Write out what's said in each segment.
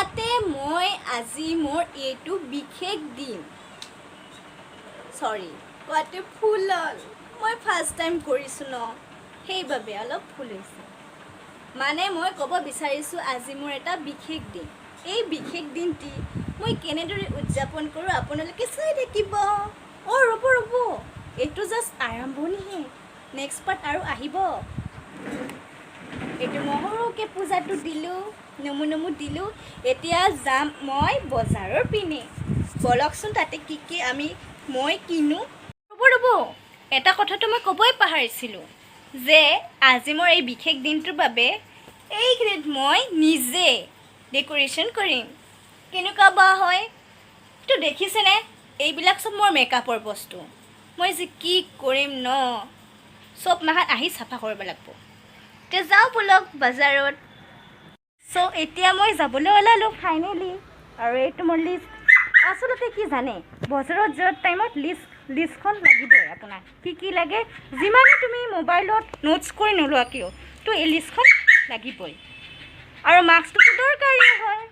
ইয়াতে মই আজি মোৰ এইটো বিশেষ দিন সৰি কোৱাতে ফুল হ'ল মই ফাৰ্ষ্ট টাইম কৰিছোঁ ন সেইবাবে অলপ ফুল হৈছে মানে মই ক'ব বিচাৰিছোঁ আজি মোৰ এটা বিশেষ দিন এই বিশেষ দিনটি মই কেনেদৰে উদযাপন কৰোঁ আপোনালোকে চাই থাকিব ৰ'ব এইটো জাষ্ট আৰম্ভণিহে নেক্সট পাৰ্ট আৰু আহিব এইটো মহৰকে পূজাটো দিলোঁ নমু দিলোঁ এতিয়া যাম মই বজাৰৰ পিনে বলকচোন তাতে কি মই কিনো ৰ'ব এটা কথাটো মই ক'বই পাহৰিছিলোঁ যে আজি মোৰ এই বিশেষ দিনটোৰ বাবে এইখিনিত মই নিজে ডেক'ৰেশ্যন কৰিম কেনেকুৱা বা হয় তো দেখিছেনে এইবিলাক চব মোৰ মেকআপৰ বস্তু মই যে কি কৰিম ন চব মাহত আহি চাফা কৰিব লাগিব এতিয়া যাওঁ বলক বজাৰত চ' এতিয়া মই যাবলৈ ওলালোঁ ফাইনেলি আৰু এইটো মোৰ লিষ্ট আচলতে কি জানে বজাৰত যোৱাৰ টাইমত লিষ্টখন লাগিবই আপোনাক কি লাগে যিমানে তুমি মোবাইলত নোটছ কৰি নোলোৱা কিয় তো এই লিষ্টখন লাগিবই আৰু মাস্কটোতো দৰকাৰী হয়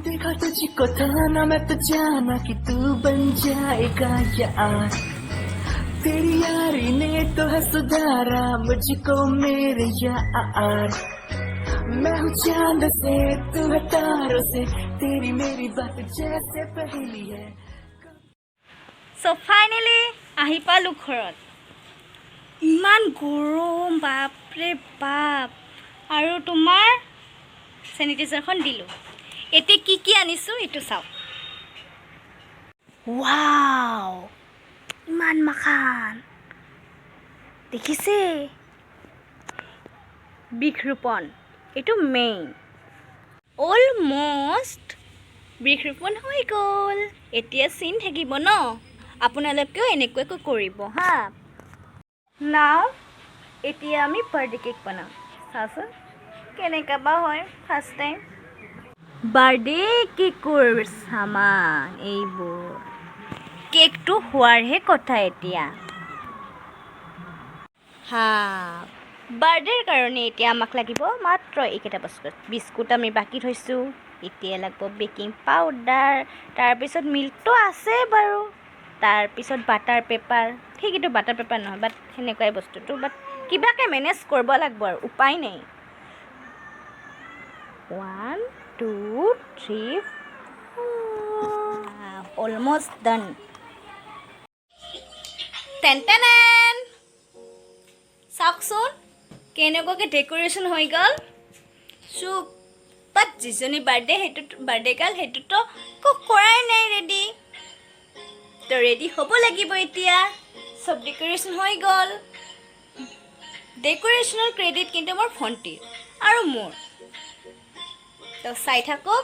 देखा तुझको था ना मैं तो जाना कि तू बन जाएगा यार तेरी यारी ने तो है सुधारा मुझको मेरे यार मैं हूँ चांद से तू है तारों से तेरी मेरी बात जैसे पहली है চ' ফাইনেলি আহি পালোঁ ঘৰত ইমান গৰম বাপৰে বাপ আৰু তোমাৰ চেনিটাইজাৰখন দিলোঁ এতিয়া কি আনিছোঁ এইটো চাওক ৱাও ইমান মাখান দেখিছে বৃক্ষৰোপণ এইটো মেইন অলমষ্ট বৃক্ষৰোপণ হৈ গ'ল এতিয়া চিন থাকিব ন আপোনালোকেও এনেকুৱাকৈ কৰিব হা নাও এতিয়া আমি বাৰ্থডে কেক বনাম চাচোন কেনেকুৱা বা হয় ফাৰ্ষ্ট টাইম বাৰ্থডে কেকৰ সামান এইবোৰ কেকটো হোৱাৰহে কথা এতিয়া হা বাৰ্থডেৰ কাৰণে এতিয়া আমাক লাগিব মাত্ৰ এইকেইটা বস্তু বিস্কুট আমি বাকি থৈছোঁ এতিয়া লাগিব বেকিং পাউডাৰ তাৰপিছত মিল্কটো আছে বাৰু তাৰপিছত বাটাৰ পেপাৰ সেইটো বাটাৰ পেপাৰ নহয় বাট সেনেকুৱাই বস্তুটো বাট কিবাকৈ মেনেজ কৰিব লাগিব আৰু উপায় নাই 1 2 3 অলমষ্ট ডান টেন চাওকচোন কেনেকুৱাকৈ ডেক'ৰেশ্যন হৈ গ'ল চুপ বাট যিজনী বাৰ্থডে গাৰ্ল সেইটোতো কৰাই নাই ৰেডি তো ৰেডি হ'ব লাগিব এতিয়া চব ডেক'ৰেশ্যন হৈ গ'ল ডেক'ৰেশ্যনৰ ক্ৰেডিট কিন্তু মোৰ ভণ্টিৰ আৰু মোৰ তো চাই থাকক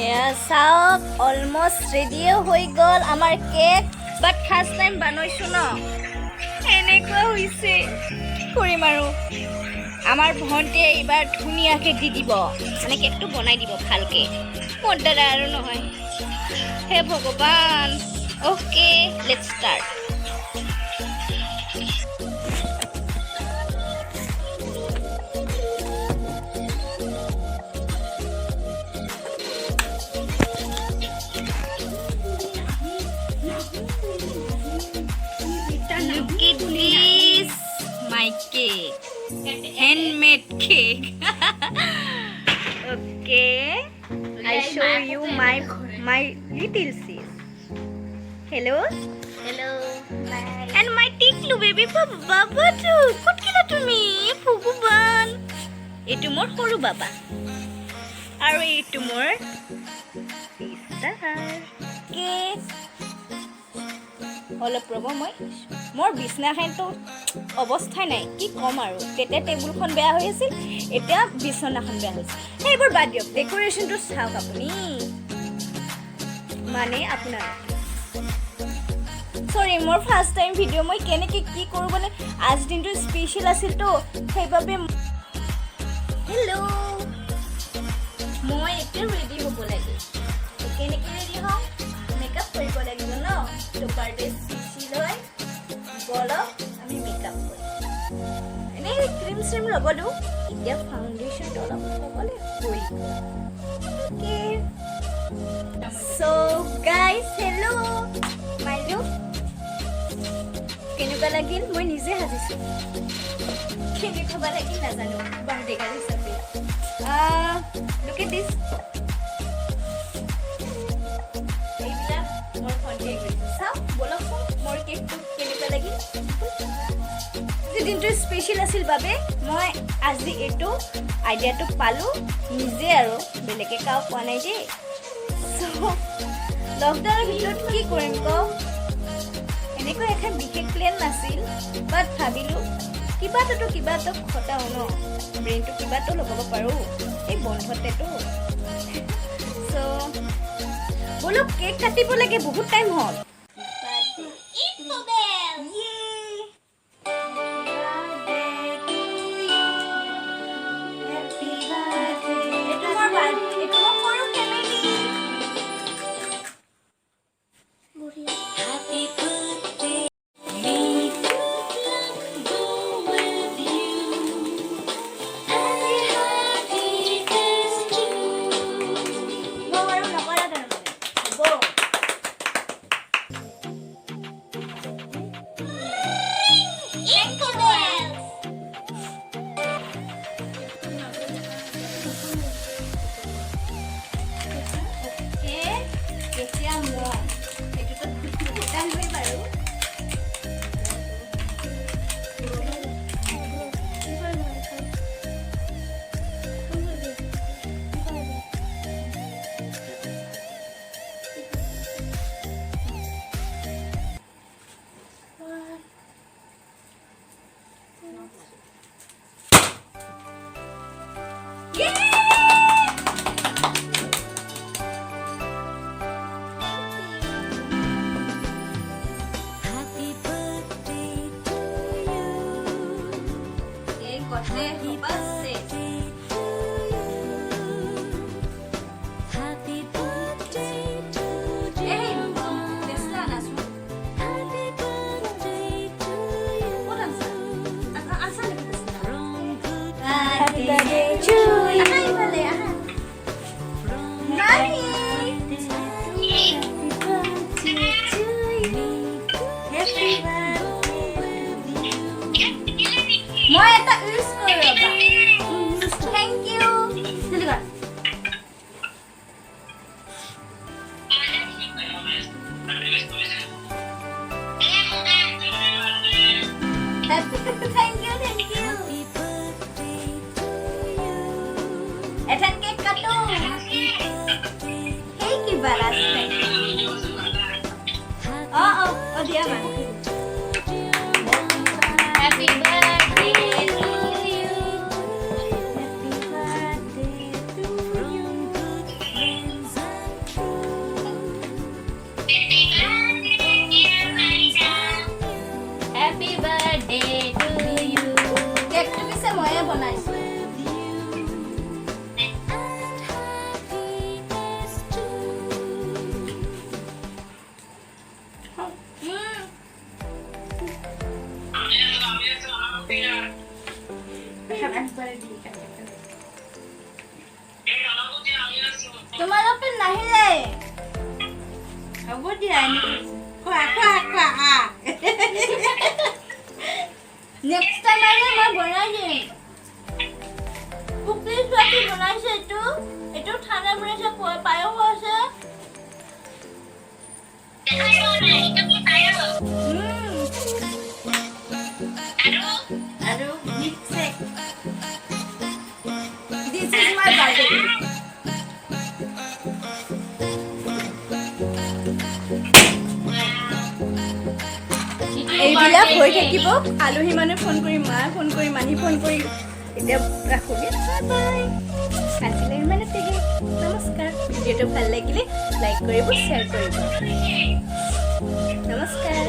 এয়া চাওক অলমষ্ট ৰেডিয়ে হৈ গ'ল আমাৰ কেক বাট ফাৰ্ষ্ট টাইম বনাইছোঁ ন এনেকুৱা হৈছে কি কৰিম আৰু আমাৰ ভণ্টিয়ে এইবাৰ ধুনীয়াকৈ দি দিব মানে কেকটো বনাই দিব ভালকৈ মোৰ দ্বাৰা আৰু নহয় হে ভগৱান okay let's start Look at this, my cake, handmade cake. Okay, I show you my little sis. Hello. And my tiklu baby baba too. Kut kila tumi, Bhagwan. Etu mor horu baba. Aru etu mor sister. Cake. অলপ ৰ'ব মোৰ বিছনাখনতো অৱস্থাই নাই কি ক'ম আৰু তেতিয়া টেবুলখন বেয়া হৈ আছিল এতিয়া বিছনাখন বেয়া হৈছে সেইবোৰ বাদ দিয়ক ডেক'ৰেশ্যনটো চাওক আপুনি মানে আপোনাৰ সৰি মোৰ ফাৰ্ষ্ট টাইম ভিডিঅ' মই কেনেকৈ কি কৰোঁ মানে আজি দিনটো স্পেচিয়েল আছিলতো সেইবাবে হেল্ল' মই এতিয়া ৰেডি হ'ব লাগে কেনেকৈ ৰেডি হওঁ মেকআপ কৰিব লাগিব ন তো বাৰ্থডে চিচি লৈ বলক আমি মেকআপ কৰিম ক্ৰীম লগালোঁ এতিয়া ফাউণ্ডেশ্যনটো অলপ লগালে হৈ অ'কে চ' গাইজ হেল্ল' মাই লুক কেনেকুৱা লাগিল মই নিজে সাজিছোঁ কেনেকুৱা লাগিল নাজানো বাৰ্থডে গাৰ্ল হিচাপে লুক এট দিছ এইবিলাক মোৰ ভণ্টিয়ে কৰিছে চাওক ব'লকচোন মোৰ কেকটো কেনেকুৱা লাগিল আজি দিনটো স্পেচিয়েল আছিল বাবে মই আজি এইটো আইডিয়াটো পালোঁ নিজে আৰু বেলেগে কাও পোৱা নাই দেই লকডাউনৰ ভিতৰত কি কৰিম কওক এনেকুৱা এখন বিশেষ প্লেন নাছিল বাট ভাবিলোঁ কিবা এটা খটাও ন ব্ৰেইনটো কিবা এটা লগাব পাৰোঁ এই বন্ধতেতো চ' ব'লক কেক কাটিব লাগে বহুত টাইম হ'ল Happy birthday to you. Mommy. Happy birthday. Moi eta use koro ba. Thank you. Dilihat. Thank you. Ethan cake kato. Hey kibalas thank you. Oh dia man. Happy birthday to you. Happy birthday to you. Happy birthday to you. Cake tu bisa moya banaisu. তোমালোকে নাহিলে হ'ব দিয়া খোৱা next time আহিলে মই বনাই দিম cookies বাকি বনাইছে এইটো ঠাণ্ডা বনাইছে পায়স আছে আৰু মিক্সেক দিস ইজ মাই বাৰ্থডে এইবিলাক হৈ থাকিব আলহী মানে ফোন কৰি মা ফোন কৰি মানি ফোন কৰি এতিয়া ৰাখো বাই আজিলে ইমানতে নমস্কাৰ ভিডিঅ'টো ভাল লাগিলে লাইক কৰিব শ্বেয়াৰ কৰিব নমস্কাৰ